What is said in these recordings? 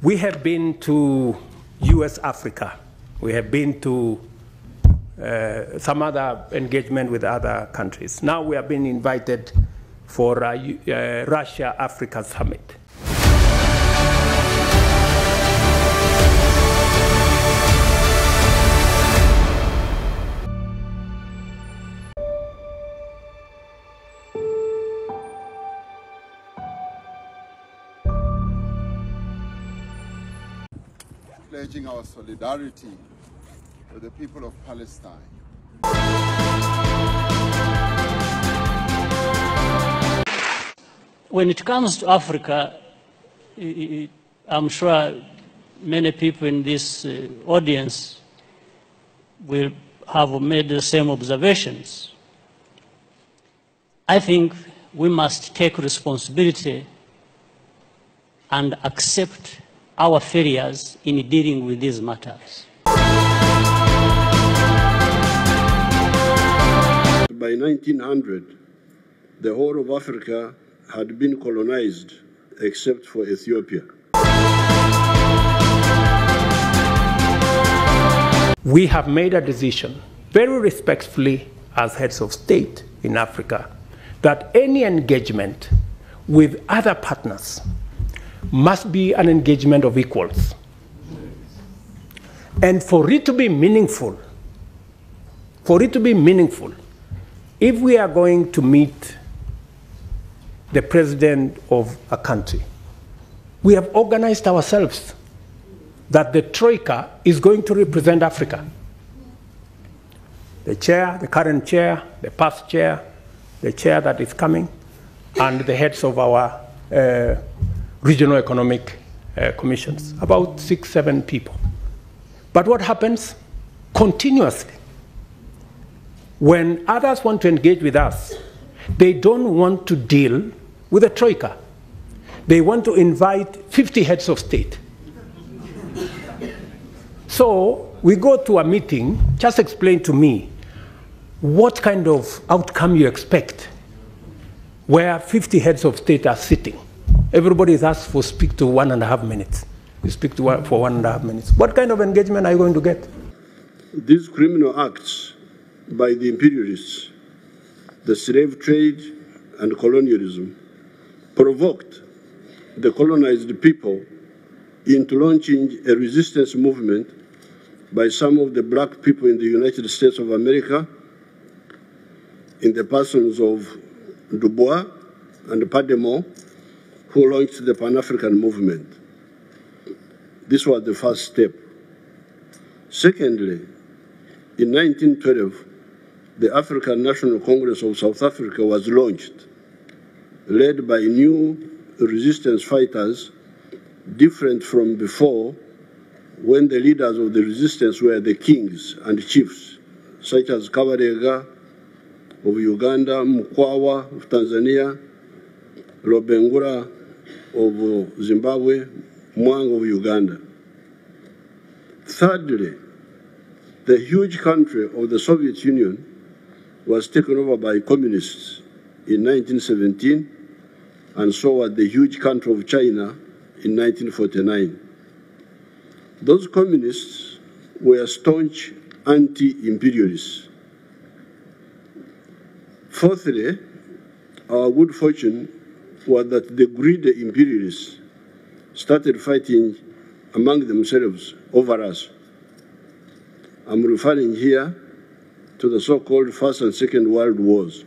We have been to US Africa. We have been to some other engagement with other countries. Now we have been invited for Russia-Africa Summit. Pledging our solidarity with the people of Palestine. When it comes to Africa, I'm sure many people in this audience will have made the same observations. I think we must take responsibility and accept our failures in dealing with these matters. By 1900, the whole of Africa had been colonized except for Ethiopia. We have made a decision, very respectfully as heads of state in Africa, that any engagement with other partners must be an engagement of equals. And for it to be meaningful, if we are going to meet the president of a country, we have organized ourselves that the Troika is going to represent Africa. The chair, the current chair, the past chair, the chair that is coming, and the heads of our regional economic commissions, about 6-7 people. But what happens continuously? When others want to engage with us, they don't want to deal with a troika. They want to invite 50 heads of state. So we go to a meeting, just explain to me what kind of outcome you expect where 50 heads of state are sitting. Everybody is asked for speak to 1.5 minutes. You speak to for 1.5 minutes. What kind of engagement are you going to get? These criminal acts by the imperialists, the slave trade and colonialism, provoked the colonized people into launching a resistance movement by some of the black people in the United States of America, in the persons of Du Bois and Pademont, who launched the Pan-African movement. This was the first step. Secondly, in 1912, the African National Congress of South Africa was launched, led by new resistance fighters, different from before, when the leaders of the resistance were the kings and chiefs, such as Kabarega of Uganda, Mkwawa of Tanzania, Lobengura of Zimbabwe, Mwanga of Uganda. Thirdly, the huge country of the Soviet Union was taken over by communists in 1917, and so was the huge country of China in 1949. Those communists were staunch anti-imperialists. Fourthly, our good fortune was that the greedy imperialists started fighting among themselves over us. I'm referring here to the so-called First and Second World Wars.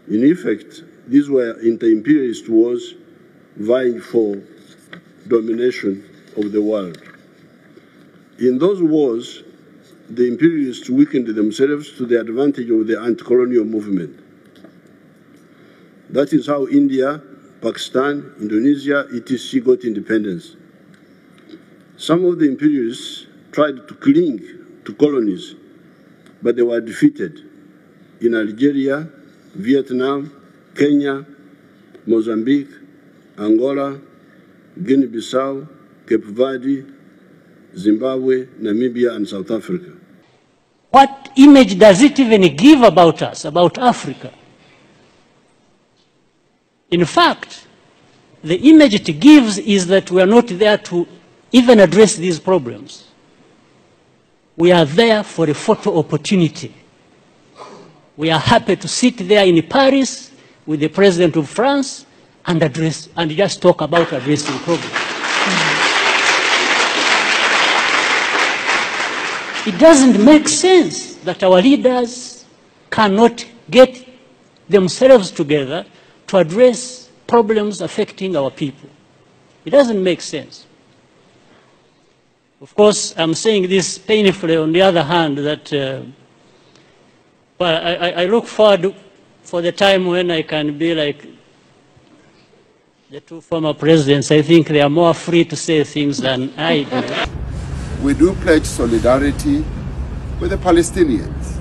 In effect, these were inter-imperialist wars vying for domination of the world. In those wars, the imperialists weakened themselves to the advantage of the anti-colonial movement. That is how India, Pakistan, Indonesia, etc. got independence. Some of the imperialists tried to cling to colonies, but they were defeated in Algeria, Vietnam, Kenya, Mozambique, Angola, Guinea-Bissau, Cape Verde, Zimbabwe, Namibia, and South Africa. What image does it even give about us, about Africa? In fact, the image it gives is that we are not there to even address these problems. We are there for a photo opportunity. We are happy to sit there in Paris with the President of France and address, and just talk about addressing problems. It doesn't make sense that our leaders cannot get themselves together to address problems affecting our people. It doesn't make sense. Of course, I'm saying this painfully. On the other hand, that well, I look forward for the time when I can be like the two former presidents. I think they are more free to say things than I do. We do pledge solidarity with the Palestinians.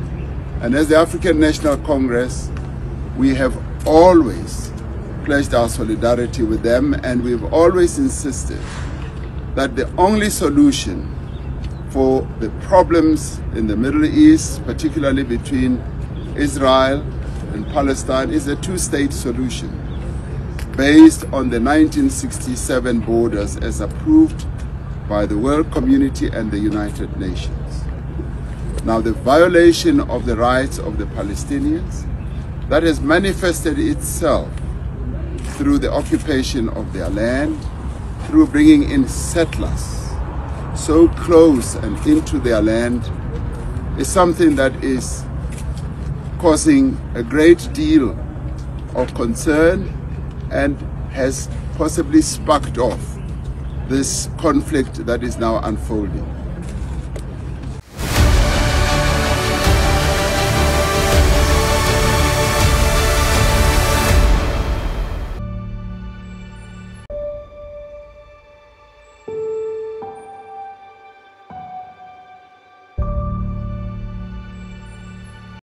And as the African National Congress, we have always pledged our solidarity with them, and we've always insisted that the only solution for the problems in the Middle East, particularly between Israel and Palestine, is a two-state solution based on the 1967 borders as approved by the world community and the United Nations. Now, the violation of the rights of the Palestinians, that has manifested itself through the occupation of their land, through bringing in settlers so close and into their land, is something that is causing a great deal of concern and has possibly sparked off this conflict that is now unfolding.